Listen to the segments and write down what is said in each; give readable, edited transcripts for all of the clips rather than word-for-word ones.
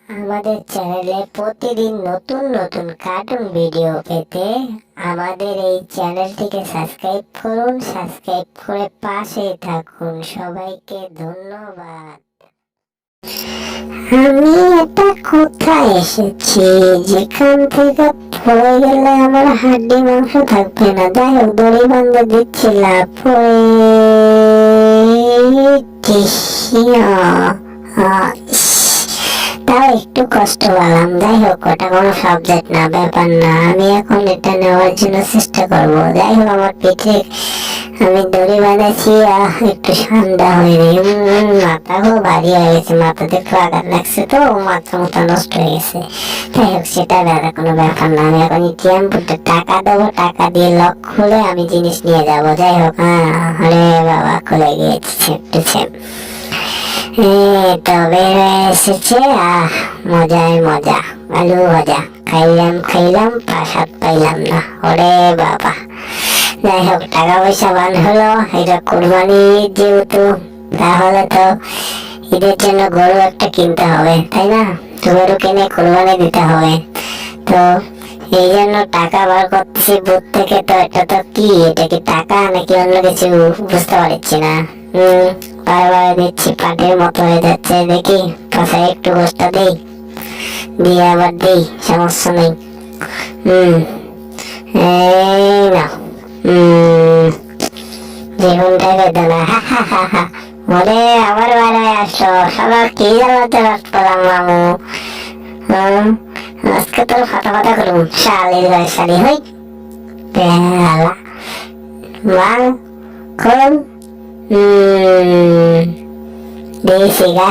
আমাদের চ্যানেলে প্রতিদিন নতুন নতুন কার্টুন ভিডিও পেতে আমাদের এই চ্যানেলটিকে সাবস্ক্রাইব করুন। সাবস্ক্রাইব করে পাশেই থাকুন। সবাইকে ধন্যবাদ। আমি এটা কোথায় এসেছি যেখান থেকে পড়ে গেলে আমার হাড্ডি মাংস থাকবে না। যাই হোক, দড়ি বান্ধা দিচ্ছিলাম তাও একটু কষ্ট পেলাম। যাই হোক, ওটা কোনো সাবজেক্ট না, ব্যাপার না। আমি এখন এটা নেওয়ার জন্য চেষ্টা করবো। যাই হোক, আমার পিঠে আমি দড়ি বাঁধাচ্ছি, একটু ঠান্ডা হয়নি। মাথাও ভারী হয়ে গেছে, মাথাতে একটু আঘাত লাগছে তো মাথা মতো নষ্ট হয়ে গেছে। যাই হোক, সেটা দাদা কোনো ব্যাপার না। আমি এখন এটিএম বুথে টাকা দেবো, টাকা দিয়ে লক খুলে আমি জিনিস নিয়ে যাবো। যাই হোক, আরে বাবা, খুলে গিয়েছে একটু তবে এসেছে। মজায় মজা, আলু ভাজা খাইলাম প্রসাদ পাইলাম না। ওরে বাবা। যাই হোক, টাকা পয়সা বান হলো। এটা কোরবানি যেহেতু, তাহলে তো ঈদের জন্য গরু একটা কিনতে হবে, তাই না? গরু কিনে কোরবানি দিতে হবে। তো এই জন্য টাকা বার করতেছি বুথ থেকে। তো এটা তো কি, এটা কি টাকা নাকি অন্য কিছু বুঝতে পারছি না। বারবার দিচ্ছি, পাটের মতো হয়ে যাচ্ছে। দেখি পাশে একটু গোষ্ঠটা দিই, দিয়ে আবার দিই, সমস্যা নেই। এই না, জীবনটা বেদনা। ওরে আবার বাইরে আসলো, সবার কি জ্বালাতে রাত পেলাম মামু। আজকে তোর ফাটা ফাটা করুন, শালির শালি হই বেলা মাল করুন দিয়েছি গা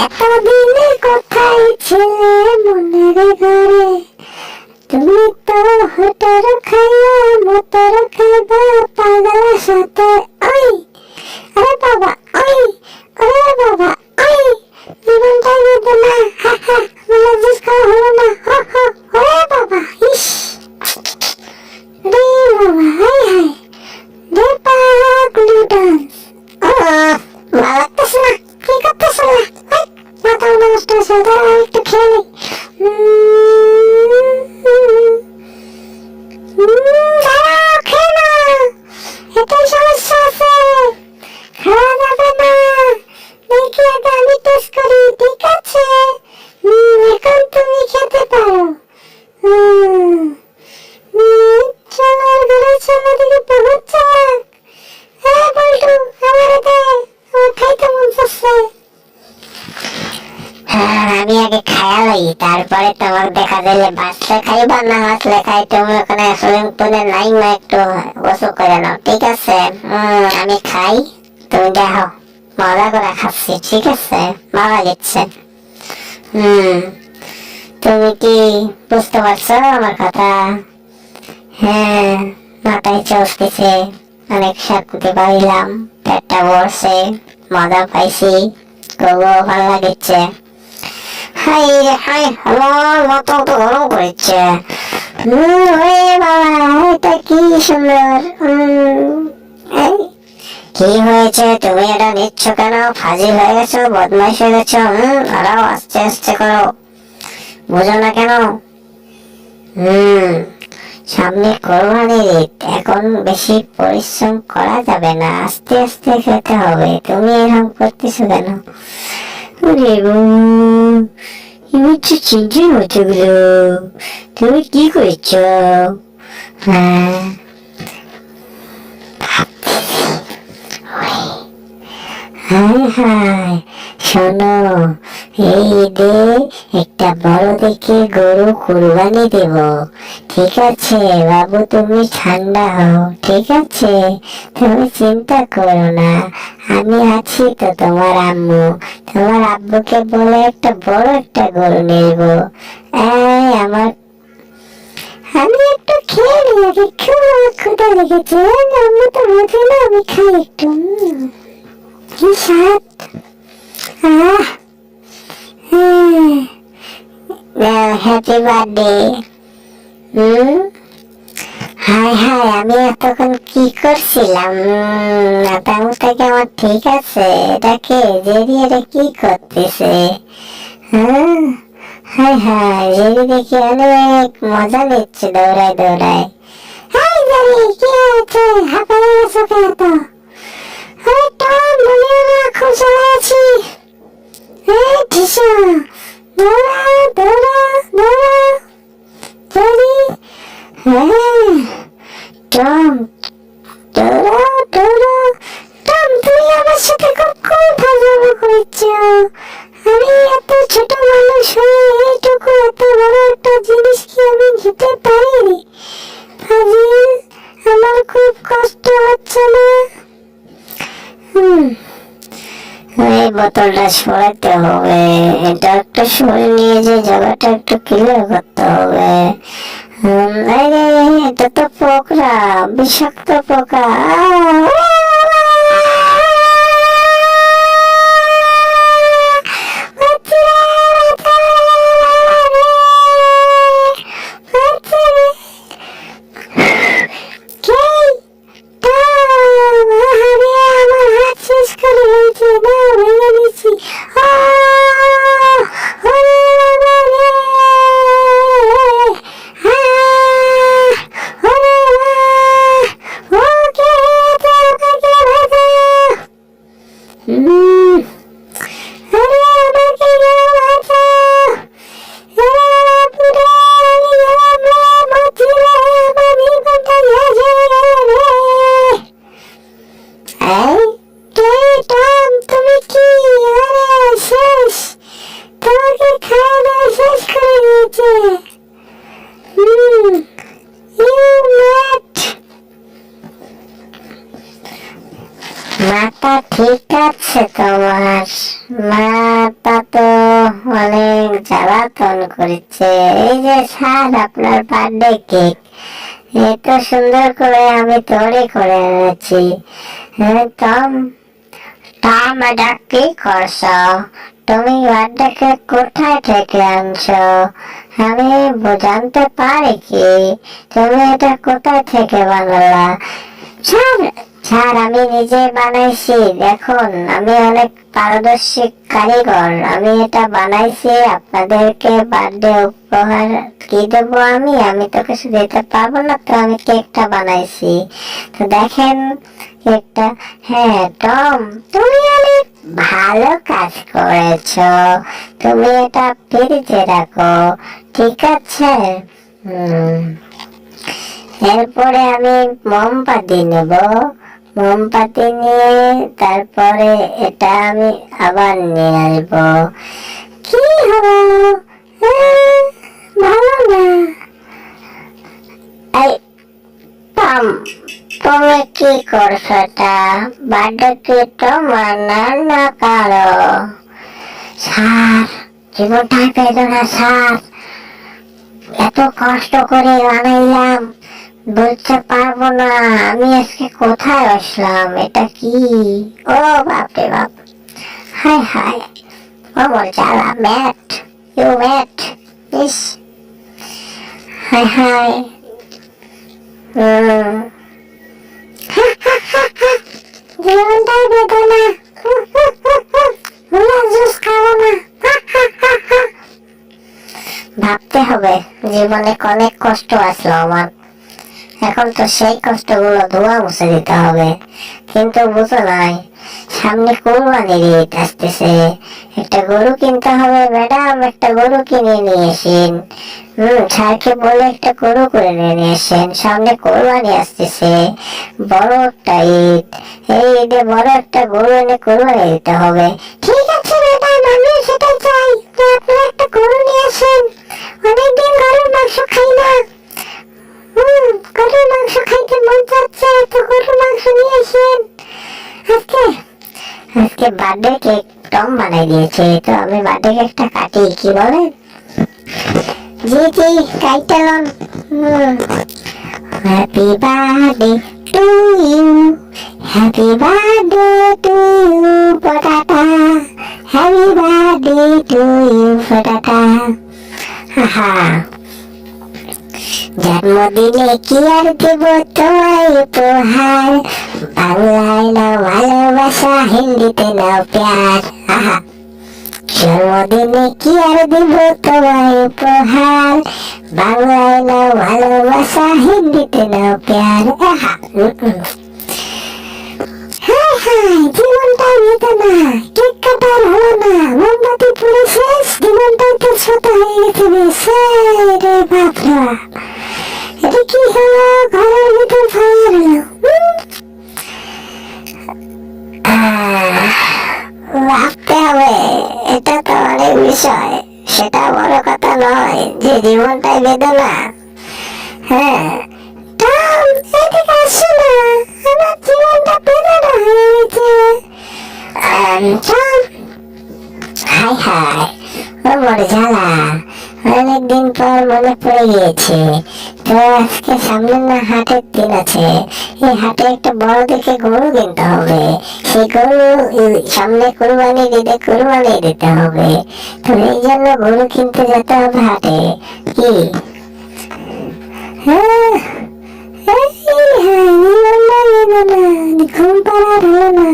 এতদিনে কোথায় ছিলে মনের ঘরে, তুমি তো হটার খাইয়া মতর খাইবা পাগলার সাথে। ওই আরে বাবা, ওই ওরে বাবা, ওই জীবনটা বেদনা। বলে জিস খাওয়া হলো না। ওরে বাবা, ইস রে বাবা, হাই হাই রে পাগলি ডান্স। ভালো লাগতেছে না, কি করতেছে না? মাথা নষ্ট হয়েছে, দাঁড়া একটু খেয়ে নেই। এটাই সমস্যা আছে, খাওয়া যাবে না। দেখি আগে আমি টেস্ট করি, ঠিক আছে? এখন তুমি খেতে পারো। চলার ঘরে চলা দিকে বহুত চালাক। হ্যাঁ বল্টু, আমার দে, আমার খাইতে মন চাচ্ছে। আমি আগে খায়া লই, তারপরে তোমার দেখা দিলে বাঁচলে খাইবা, না বাঁচলে খাই। তুমি ওখানে সুইমিং পুলে নাইমা একটু গোসল করে নাও, ঠিক আছে? আমি খাই, তুমি দেখো। মজা করে খাচ্ছি, ঠিক আছে? ভালো লাগছে। তুমি কি বুঝতে পারছো আমার কথা? হ্যাঁ, মাথায় চলতেছে, অনেক শান্তি পাইলাম, পেটটা ভরছে, মজা পাইছি, খুব ভালো লাগছে। হাই রে হাই, আমার মাথা তো গরম করেছে। বাবা, এটা কি সুন্দর। কি হয়েছে, তুমি এটা নিচ্ছ কেন? ফাজিল হয়ে গেছো, বদমাইশ হয়ে গেছো। আরো আস্তে আস্তে করো, বুঝো না কেন? সামনে কোরবানির ঈদ, এখন বেশি পরিশ্রম করা যাবে না, আস্তে আস্তে খেতে হবে। তুমি এরকম করতেছো কেন? এবার চিন্তা হচ্ছে গুলো, তুমি কি করছো? শোনো, এই ঈদে একটা বড় দেখে গরু কুরবানি দেব, ঠিক আছে বাবু? তুমি ঠান্ডা হও, ঠিক আছে? তুমি চিন্তা করো না, আমি আছি তো। তোমার আম্মু, তোমার আব্বুকে বলে একটা বড় একটা গরু নেব। আমার আমি একটু খেয়ে নিই আগে, খুব ক্ষুধা লেগেছে। আম্মু তো বোঝে না, আমি খাই একটু। কি স্বাদ! Happy birthday. হায় হায়, আমি এতক্ষণ কি করছিলাম? মাথার থেকে আমার ঠিক আছে? এটাকে জেরি, এটা কি করতেছে? হ্যাঁ, হায় হায়, জেরি দেখি অনেক মজা নিচ্ছে দৌড়ায় দৌড়ায়। হাই জেরি, কি হয়েছে? হাঁপায়ে গেছো কেন তো? আরে টম, বলিও না, খুব জ্বালা আছি। এই ঠিসা, দৌড়া দৌড়া দৌড়া জেরি। হ্যাঁ টম, দৌড়াও দৌড়াও। টম, তুমি আমার সাথে কখন ফাজলামো করছো? আমি এত ছোট মানুষ হয়ে এইটুকু এত বড় একটা জিনিস কি আমি নিতে পারি? ফাজিল, আমার খুব কষ্ট হচ্ছে না? এই বোতলটা সরাতে হবে, এটা একটা সরে নিয়ে যে জায়গাটা একটু ক্লিয়ার করতে হবে। এটা তো পোকরা, বিষাক্ত পোকা। মাথা ঠিক আছে তোমার? মাথা তো অনেক জ্বালাতন করেছে। এই যে স্যার, আপনার বার্থডে কেক এত সুন্দর করে আমি তৈরি করে এনেছি। টম, টম, এটা কি করছো? তুমি বার্থডে কেক কোথায় থেকে আনছো? আমি জানতে পারি কি তুমি এটা কোথায় থেকে বানালা? স্যার, স্যার, আমি নিজে বানাইছি। দেখুন, আমি অনেক পারদর্শী কারিগর। আমি এটা বানাইছি আপনাদেরকে বার্থডে উপহার। কি দেবো আমি? আমি তো কিছু দিতে পারবো না, তো আমি কেকটা বানাইছি। তো দেখেন কেকটা। হ্যাঁ টম, তুমি অনেক ভালো কাজ করেছো। তুমি এটা ফ্রিজে রাখো, ঠিক আছে? এরপরে আমি মোমবাতি নেব। মোমবাতি নিয়ে তারপরে এটা আমি আবার নিয়ে আসবো। কি হলো? ভালো না? এই টম, তুমি কি করছো? এটা বার্থডে কি তোমার না কারো? স্যার, জীবনটাই বেদনা স্যার। এত কষ্ট করে বানাইলাম, বলতে পারবো না আমি আজকে কোথায় আসলাম। এটা কি? ও বাপরে বাপ, হায় হায়, আমার জ্বালা। ম্যাট, ইউ ম্যাট, ইস, হায় হায়। জীবনটাই বেদনা, জুস খাবো না। ভাবতে হবে, জীবনে অনেক কষ্ট আসলো আমার, এখন তো সেই কষ্টগুলো ধোয়া মুছে দিতে হবে। কিন্তু বুঝো নাই, সামনে কোরবানির ঈদ আসতেছে, একটা গরু কিনতে হবে। ম্যাডাম, একটা গরু কিনে নিয়ে এসেন। স্যারকে বলে একটা গরু করে নিয়ে এসেন, সামনে কোরবানি আসতেছে, বড় একটা ঈদ। এই ঈদে বড় একটা গরু এনে কোরবানি দিতে হবে। ঠিক আছে ম্যাডাম, আমি সেটাই চাই, আপনারা একটা গরু নিয়ে আসেন। অনেকদিন গরুর মাংস খাই না। গরুর মাংস খাইতে মন চাচ্ছে, তো গরুর মাংস নিয়ে আসেন। আজকে বার্থডে কেক টম বানাই দিয়েছে, তো আমি বার্থডে কেকটা কাটি, কি বলেন? জি জি, কাইটালন। Happy birthday to you, happy birthday to you potato, happy birthday to you potato. জন্মদিনে কি আর দেব তোমায় উপহার, বাংলায় নাও ভালোবাসা, হিন্দিতে নাও প্যার। আহা, জন্মদিনে কি আর দিব তোমায় উপহার, বাংলায় নাও ভালোবাসা, হিন্দিতে নাও প্যার। আহা, হায় হায়, জীবনটাই নিত না, কেক কাটার হলো না, মোমবাতি পুড়ে শেষ, জীবনটাই তো ছোট হয়ে গেছে বেশ। রে বাপরা, এটা কি হলো, ঘরের ভিতর ফায়ার হলো। ভাবতে হবে, এটা তো অনেক বিষয়, সেটা বড় কথা নয় যে জীবনটাই বেদনা। হ্যাঁ, টম, এদিকে আসো না, আমার জীবনটা বেদনা হয়ে গেছে। টম, হাই হাই, ও বড় জ্বালা, অনেকদিন পর মনে পড়ে গিয়েছে। তো আজকে সামনে না হাটের দিন আছে, এই হাটে একটা বড় দেখে গরু কিনতে হবে। সেই গরু সামনে কুরবানির ঈদে কুরবানি দিতে হবে, তো এই জন্য গরু কিনতে যেতে হবে হাটে। কি হ্যাঁ, ঘুম পাড়ার হলো না।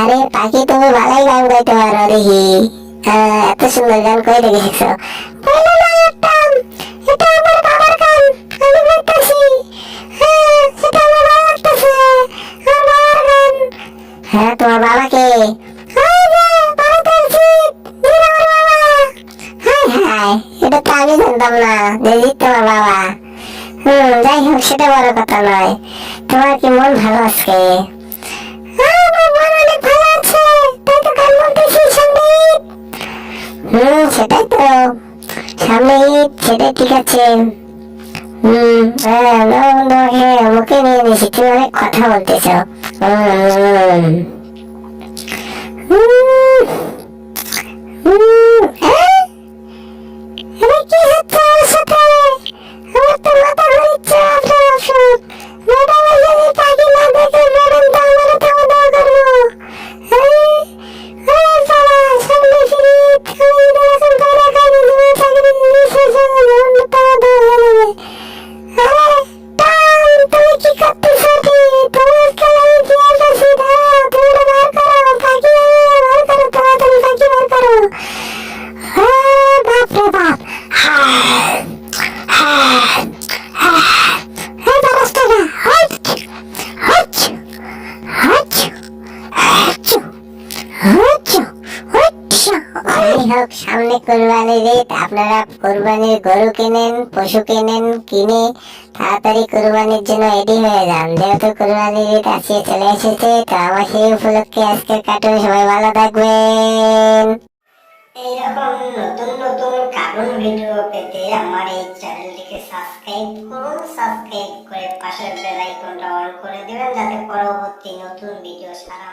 আরে পাখি, তুমি ভালোই গান গাইতে পারো দেখি। এত সুন্দর গান কই থেকে শিখছো? এটা আমার বাবার গান, আমি গাইতেছি। এটা আমার ভালো লাগতেছে, আমার বাবার গান। হ্যাঁ, তোমার বাবাকে? এটা তো আমি জানতাম না যে জিৎ তোমার বাবা। যাই হোক, সেটা বড় কথা নয়। তোমার কি মন ভালো আজকে? সেটাই তো, সামনে ঈদ, সেটাই ঠিক আছে। তোমাকে মুখে নিয়ে নিয়েছি, তুমি অনেক কথা বলতেছ। কি হচ্ছে আমার সাথে? আমার তো মাথা ঘুরছে। ম্যাডাম যদি পাখি না দেখে, ম্যাডাম তো আমার খাওয়া দাওয়া করবো। সামনে ফিরে এখন বাইরে খাইনি, তোমার চাকরি তুমি কি করতেছ? তোমার খেলায় কি আছে? তুমি বার করো পাখি, বার করো তাড়াতাড়ি, পাখি বার করো। বাপ রে বাপ, সামনে কুরবানির ঈদ, আপনারা কুরবানির গরু কিনেন, পশু কিনেন, কিনে তাড়াতাড়ি কুরবানির জন্য রেডি হয়ে যান, যেহেতু কুরবানির ঈদ আসিয়ে চলে এসেছে। তো আমার সেই উপলক্ষে আজকের কার্টুন, সবাই ভালো থাকবেন। এইরকম নতুন নতুন কার্টুন ভিডিও পেতে আমার এই চ্যানেলটিকে সাবস্ক্রাইব করুন, সাবস্ক্রাইব করে পাশের বেল আইকনটা অন করে দেবেন, যাতে পরবর্তী নতুন ভিডিও ছাড়া